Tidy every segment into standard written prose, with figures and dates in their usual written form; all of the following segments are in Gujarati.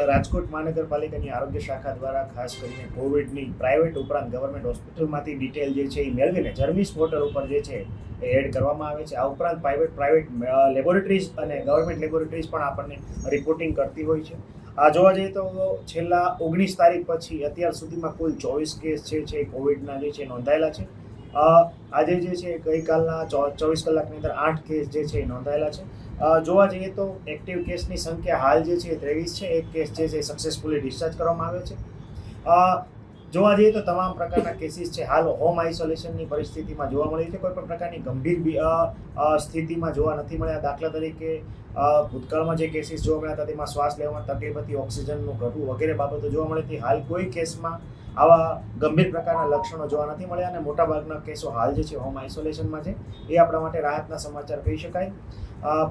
રાજકોટ મહાનગરપાલિકાની આરોગ્ય શાખા દ્વારા ખાસ કરીને કોવિડની પ્રાઇવેટ ઉપરાંત ગવર્મેન્ટ હોસ્પિટલમાંથી ડિટેલ જે છે એ મેળવીને જર્મીસ પોર્ટલ ઉપર જે છે એ એડ કરવામાં આવે છે. આ ઉપરાંત પ્રાઇવેટ લેબોરેટરીઝ અને ગવર્મેન્ટ લેબોરેટરીઝ પણ આપણને રિપોર્ટિંગ કરતી હોય છે. આ જોવા જઈએ તો છેલ્લા 19 તારીખ પછી અત્યાર સુધીમાં કુલ 24 કેસ છે કોવિડના જે છે નોંધાયેલા છે. આજે જે છે ગઈકાલના 24 કલાકની અંદર 8 કેસ જે છે એ નોંધાયેલા છે. જોવા જઈએ તો એક્ટિવ કેસની સંખ્યા હાલ જે છે 23 છે. એક કેસ જે છે સક્સેસફુલી ડિસ્ચાર્જ કરવામાં આવ્યો છે. જોવા જઈએ તો તમામ પ્રકારના કેસીસ છે હાલ હોમ આઇસોલેશનની પરિસ્થિતિમાં જોવા મળી છે. કોઈ પણ પ્રકારની ગંભીર સ્થિતિમાં જોવા નથી મળ્યા. દાખલા તરીકે ભૂતકાળમાં જે કેસીસ જોવા મળ્યા હતા તેમાં શ્વાસ લેવામાં તકલીફ હતી, ઓક્સિજનનું ઘટવું વગેરે બાબતો જોવા મળી હતી. હાલ કોઈ કેસમાં આવા ગંભીર પ્રકારના લક્ષણો જોવા નથી મળ્યા અને મોટાભાગના કેસો હાલ જે છે હોમ આઇસોલેશનમાં છે. એ આપણા માટે રાહતના સમાચાર કહી શકાય.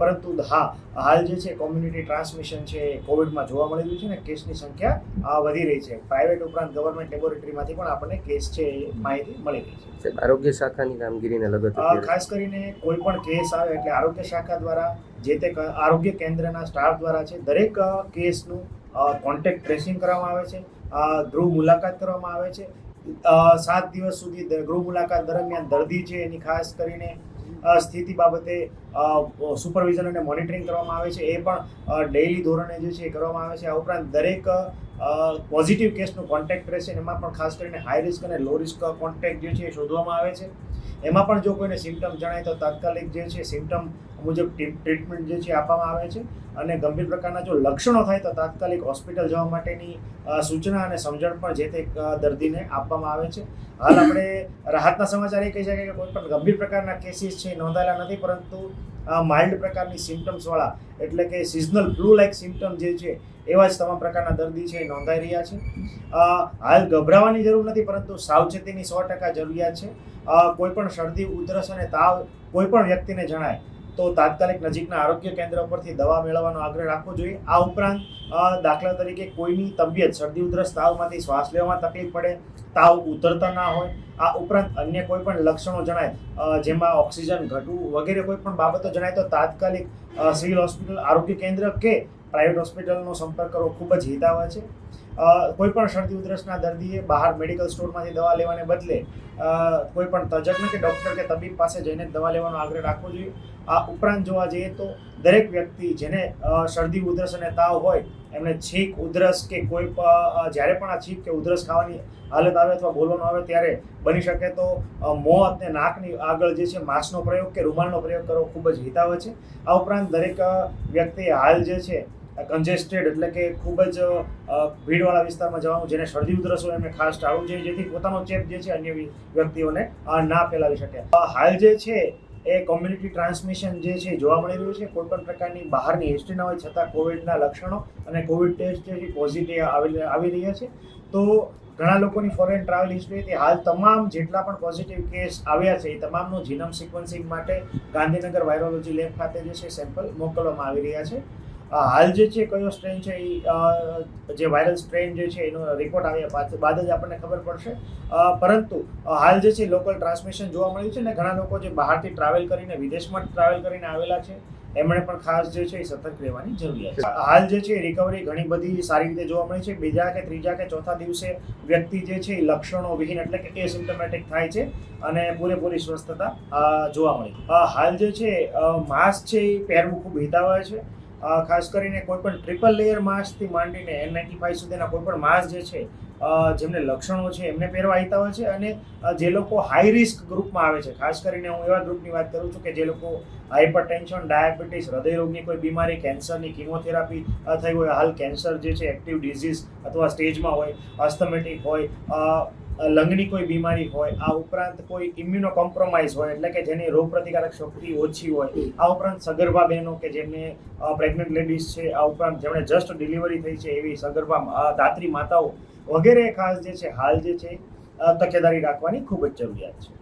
પરંતુ હાલ જે છે કોમ્યુનિટી ટ્રાન્સમિશન છે કોવિડમાં જોવા મળી રહ્યું છે ને કેસની સંખ્યા વધી રહી છે. પ્રાઇવેટ ઉપરાંત ગવર્મેન્ટ લેબોરેટરીમાંથી પણ આપણને કેસ છે એ માહિતી મળી રહી છે. આરોગ્ય શાખાની કામગીરીને લગત ખાસ કરીને કોઈ પણ કેસ આવે એટલે આરોગ્ય શાખા દ્વારા જે તે આરોગ્ય કેન્દ્રના સ્ટાફ દ્વારા છે દરેક કેસનું કોન્ટેક્ટ ટ્રેસિંગ કરવામાં આવે છે, ગૃહ મુલાકાત કરવામાં આવે છે. 7 દિવસ સુધી ગૃહ મુલાકાત દરમિયાન દર્દી છે એની ખાસ કરીને સ્થિતિ બાબતે સુપરવિઝન અને મોનિટરિંગ કરવામાં આવે છે. એ પણ ડેઇલી ધોરણે જે છે એ કરવામાં આવે છે. આ ઉપરાંત દરેક પોઝિટિવ કેસનું કોન્ટેક્ટ ટ્રેસિંગ એમાં પણ ખાસ કરીને હાઈ રિસ્ક અને લો રિસ્ક કોન્ટેક્ટ જે છે એ શોધવામાં આવે છે. એમાં પણ જો કોઈને સિમ્ટમ જણાય તો તાત્કાલિક જે છે સિમ્ટમ મુજબ ટ્રીટમેન્ટ જે છે આપવામાં આવે છે અને ગંભીર પ્રકારના જો લક્ષણો થાય તો તાત્કાલિક હોસ્પિટલ જવા માટેની સૂચના અને સમજણ પણ જે તે દર્દીને આપવામાં આવે છે. હાલ આપણે રાહતના સમાચાર એ કહી શકાય કે કોઈ પણ ગંભીર પ્રકારના કેસીસ છે નોંધાયેલા નથી, પરંતુ માઇલ્ડ પ્રકારની સિમ્ટમ્સવાળા એટલે કે સિઝનલ ફ્લૂ લાઇક સિમ્ટમ જે છે એવા જ તમામ પ્રકારના દર્દી છે એ નોંધાઈ રહ્યા છે. હાલ ગભરાવાની જરૂર નથી, પરંતુ સાવચેતીની 100% જરૂરિયાત છે. કોઈ પણ શરદી, ઉધરસ અને તાવ કોઈ પણ વ્યક્તિને જણાય તો તાત્કાલિક નજીકના આરોગ્ય કેન્દ્ર પરથી દવા મેળવવાનો આગ્રહ રાખવો જોઈએ. આ ઉપરાંત દાખલા તરીકે કોઈની તબિયત શરદી, ઉધરસ, તાવમાંથી શ્વાસ લેવામાં તકલીફ પડે, તાવ ઉતરતા ના હોય, આ ઉપરાંત અન્ય કોઈ પણ લક્ષણો જણાય જેમાં ઓક્સિજન ઘટવું વગેરે કોઈ પણ બાબતો જણાય તો તાત્કાલિક સિવિલ હોસ્પિટલ, આરોગ્ય કેન્દ્ર કે પ્રાઇવેટ હોસ્પિટલનો સંપર્ક કરવો ખૂબ જ હિતાવહ છે. કોઈ પણ શરદી ઉધરસના દર્દીએ બહાર મેડિકલ સ્ટોરમાંથી દવા લેવાને બદલે કોઈ પણ તજજ્ઞ કે ડૉક્ટર કે તબીબ પાસે જઈને દવા લેવાનો આગ્રહ રાખવો જોઈએ. આ ઉપરાંત જોવા જઈએ તો દરેક વ્યક્તિ જેને શરદી, ઉધરસ અને તાવ હોય એમને છીંક, ઉધરસ કે કોઈ જ્યારે પણ આ છીંક કે ઉધરસ ખાવાની હાલત આવે અથવા બોલવાનું આવે ત્યારે બની શકે તો મોં અને નાકની આગળ જે છે માસ્કનો પ્રયોગ કે રૂમાલનો પ્રયોગ કરવો ખૂબ જ હિતાવહ છે. આ ઉપરાંત દરેક વ્યક્તિએ હાલ જે છે કન્જેસ્ટેડ એટલે કે ખૂબ જ ભીડવાળા વિસ્તારમાં જવાનું, જેને શરદી ઉધરસ હોય એમને ખાસ ટાળવું જોઈએ જેથી પોતાનો ચેપ જે છે અન્ય વ્યક્તિઓને ના ફેલાવી શકે. હાલ જે છે એ કોમ્યુનિટી ટ્રાન્સમિશન જે છે જોવા મળી રહ્યું છે. કોઈ પણ પ્રકારની બહારની હિસ્ટ્રી ન હોય છતાં કોવિડના લક્ષણો અને કોવિડ ટેસ્ટ જે છે પોઝિટિવ આવી રહ્યા છે. તો ઘણા લોકોની ફોરેન ટ્રાવેલ હિસ્ટ્રી હતી. હાલ તમામ જેટલા પણ પોઝિટિવ કેસ આવ્યા છે એ તમામનું જીનોમ સિક્વન્સિંગ માટે ગાંધીનગર વાયરોલોજી લેબ ખાતે જે છે સેમ્પલ મોકલવામાં આવી રહ્યા છે. હાલ જે છે કયો સ્ટ્રેન છે એ જે વાયરલ સ્ટ્રેન જે છે એનો રિપોર્ટ આવ્યા બાદ જ આપણને ખબર પડશે. પરંતુ હાલ જે છે લોકલ ટ્રાન્સમિશન જોવા મળ્યું છે ને ઘણા લોકો જે બહારથી ટ્રાવેલ કરીને વિદેશમાં ટ્રાવેલ કરીને આવેલા છે એમણે પણ ખાસ જે છે એ સતર્ક રહેવાની જરૂરિયાત છે. હાલ જે છે રિકવરી ઘણી બધી સારી રીતે જોવા મળી છે. બીજા કે ત્રીજા કે ચોથા દિવસે વ્યક્તિ જે છે એ લક્ષણો વિહીન એટલે કે એસિમ્પ્ટોમેટિક થાય છે અને પૂરેપૂરી સ્વસ્થતા જોવા મળી. હાલ જે છે માસ્ક છે એ પહેરવું ખૂબ હિતાવહ છે. ખાસ કરીને કોઈ પણ ટ્રિપલ લેયર માસ્કથી માંડીને N95 સુધીના કોઈ પણ માસ્ક જે છે જેમને લક્ષણો છે એમને પહેરવા હિતાવહ છે. અને જે લોકો હાઈ રિસ્ક ગ્રુપમાં આવે છે, ખાસ કરીને હું એવા ગ્રુપની વાત કરું છું કે જે લોકો હાઇપરટેન્શન, ડાયાબિટીસ, હૃદયરોગની કોઈ બીમારી, કેન્સરની કિમોથેરાપી થઈ હોય, હાલ કેન્સર જે છે એક્ટિવ ડિઝીઝ અથવા સ્ટેજમાં હોય, અસ્થમેટિક હોય, લંગની કોઈ બીમારી હોય, આ ઉપરાંત કોઈ ઇમ્યુનો કોમ્પ્રોમાઇઝ હોય એટલે કે જેની રોગ પ્રતિકારક શક્તિ ઓછી હોય, આ ઉપરાંત સગર્ભા બહેનો કે જેમને પ્રેગ્નન્ટ લેડીઝ છે, આ ઉપરાંત જેમણે જસ્ટ ડિલિવરી થઈ છે એવી સગર્ભા દાત્રી માતાઓ વગેરે ખાસ જે છે હાલ જે છે તકેદારી રાખવાની ખૂબ જ જરૂરિયાત છે.